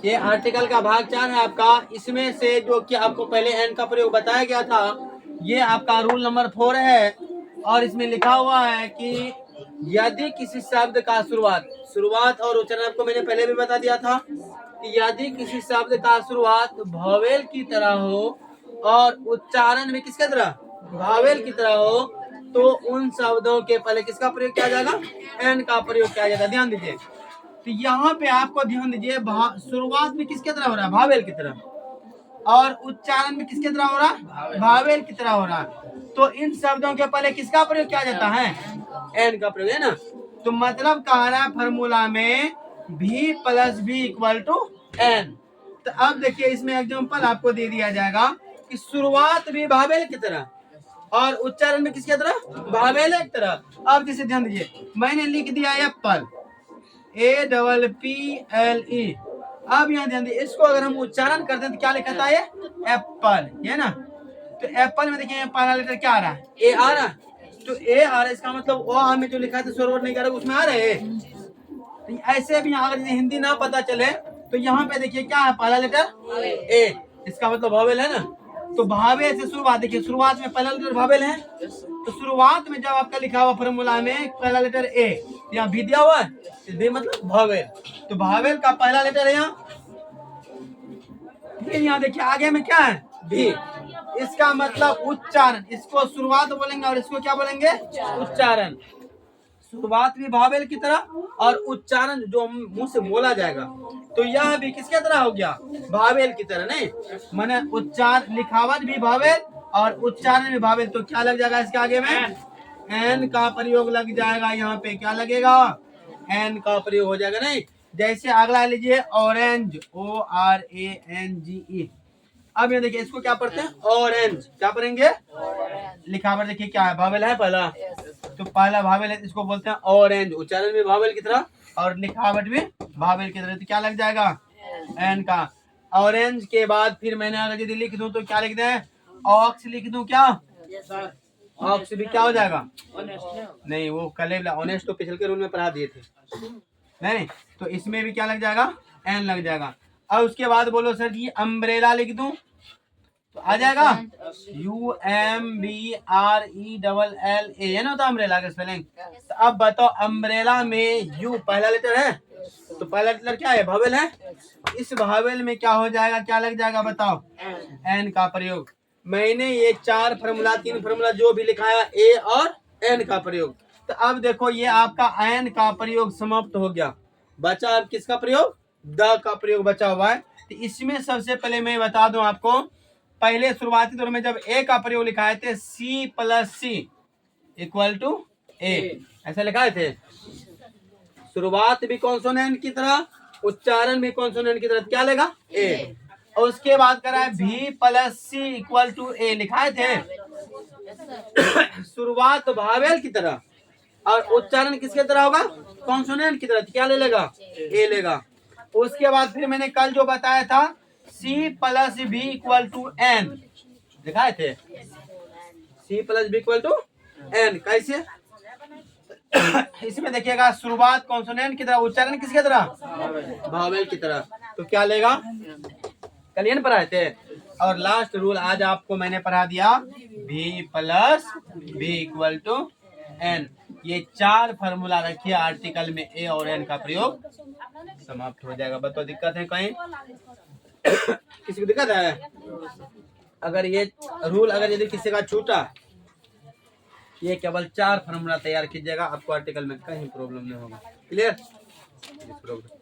ये आर्टिकल का भाग 4 है आपका। इसमें से जो कि आपको पहले एन का प्रयोग बताया गया था, ये आपका रूल नंबर 4 है। और इसमें लिखा हुआ है कि यदि किसी शब्द का शुरुआत और उच्चारण आपको मैंने पहले भी बता दिया था कि यदि किसी शब्द का शुरुआत भावेल की तरह हो और उच्चारण में किसके तरह, भावेल की तरह हो, तो उन शब्दों के पहले किसका प्रयोग किया जाएगा, एन का प्रयोग किया जाएगा। ध्यान दीजिए, तो यहाँ पे आपको ध्यान दीजिए, शुरुआत में किसके तरह हो रहा है, भावेल की तरह, और उच्चारण में किसके तरह हो रहा है, भावेल की तरह हो रहा है। तो इन शब्दों के पहले किसका प्रयोग किया जाता है, एन का प्रयोग, है ना। तो मतलब कह रहा है फॉर्मूला में v plus v equal to N. तो अब देखिए इसमें एग्जांपल आपको दे दिया जाएगा कि शुरुआत भी भावेल की तरह और उच्चारण में किसकी तरह, भावेल की तरह। अब जैसे ध्यान दीजिए, मैंने लिख दिया एप्पल, APPLE। अब यहाँ ध्यान दीजिए, इसको अगर हम उच्चारण करते हैं तो क्या लिखा था, ये एप्पल, है ना। तो एप्पल में देखिए पहला लेटर क्या आ रहा है, ए आ रहा है। तो ए आ रहा है, इसका मतलब ओ हमें जो लिखा है स्वर नहीं कर रहा, उसमें आ रहे हैं। तो ऐसे भी अगर हिंदी ना पता चले तो यहाँ पे देखिए क्या है, पहला लेटर ए, इसका मतलब भावेल है ना। तो भावेल से शुरुआत, देखिए शुरुआत में पहला लेटर भावेल है। तो शुरुआत में जब आपका लिखा हुआ फॉर्मूला में पहला लेटर ए, यहाँ भी दिया हुआ है, भी मतलब भावेल। तो भावेल का पहला लेटर है यहाँ, फिर यहाँ देखिए आगे में क्या है, भी। इसका मतलब उच्चारण, इसको शुरुआत बोलेंगे और इसको क्या बोलेंगे, उच्चारण। शुरुआत भी भावेल की तरह और उच्चारण जो मुंह से बोला जाएगा, तो यह भी किसके तरह हो गया, भावेल की तरह। नहीं माने उच्चारण, लिखावट भी भावेल और उच्चारण भी भावेल। तो क्या लग जाएगा इसके आगे में, एन का प्रयोग लग जाएगा। यहाँ पे क्या लगेगा, एन का प्रयोग हो जाएगा। नहीं जैसे अगला लीजिए ऑरेंज, ORANGE। अब ये देखिए इसको क्या पढ़ते हैं, ऑरेंज, क्या पढ़ेंगे, लिखावट देखिए क्या है, भावेल है पहला। तो पहला भावेल है, इसको बोलते हैं ऑरेंज। उच्चारण भी भावेल की तरह और लिखावट भी भावेल की तरह। तो क्या लग जाएगा, एन का। ऑरेंज के बाद फिर मैंने अगर यदि लिख दूं तो क्या लिख दें, ऑक्स लिख दूं क्या, ऑक्स भी क्या हो जाएगा, नहीं वो कल ऑनेस्ट तो पिछले के रूल में पढ़ा दिए थे। नहीं तो इसमें भी क्या लग जाएगा, एन लग जाएगा। और उसके बाद बोलो सर जी अम्ब्रेला लिख दूं तो आ जाएगा UMBRELLA, है ना। तो अम्ब्रेला का स्पेलिंग। तो अब बताओ अम्ब्रेला में यू पहला लेटर है, तो पहला लेटर क्या है, भावेल है। इस भावेल में क्या हो जाएगा, क्या लग जाएगा बताओ, एन का प्रयोग। मैंने ये 4 फॉर्मूला 3 फॉर्मूला जो भी लिखाया, ए और एन का प्रयोग। तो अब देखो ये आपका एन का प्रयोग समाप्त हो गया, बचा अब किसका प्रयोग, द का प्रयोग बचा हुआ है। तो इसमें सबसे पहले मैं बता दूं आपको, पहले शुरुआती दौर में जब ए का प्रयोग लिखाए थे, C plus C equal to a, ऐसा लिखाए थे। शुरुआत भी कॉन्सोनेंट की तरह, उच्चारण भी कॉन्सोनेंट की तरह, क्या लेगा, ए। और उसके बाद करा है V plus C equal to a, लिखाए थे। शुरुआत भावेल की तरह और उच्चारण किसके तरह होगा, कॉन्सोनेंट की तरह, क्या ले लेगा, ए लेगा। उसके बाद फिर मैंने कल जो बताया था, C plus B equal to N, दिखाए थे, C plus B equal to N. कैसे, इसमें देखिएगा शुरुआत कॉन्सोनेंट की तरह, उच्चारण किसके तरह, भावेल की तरह। तो क्या लेगा, कल ये पढ़ाए थे। और लास्ट रूल आज आपको मैंने पढ़ा दिया, V plus B equal to N. ये 4 फॉर्मूला रखिए आर्टिकल में, ए और एन का प्रयोग समाप्त हो जाएगा। बताओ दिक्कत है कहीं, किसी को दिक्कत है, अगर ये रूल अगर यदि किसी का छूटा, ये केवल 4 फॉर्मूला तैयार कीजिएगा, आपको आर्टिकल में कहीं प्रॉब्लम नहीं होगा। क्लियर।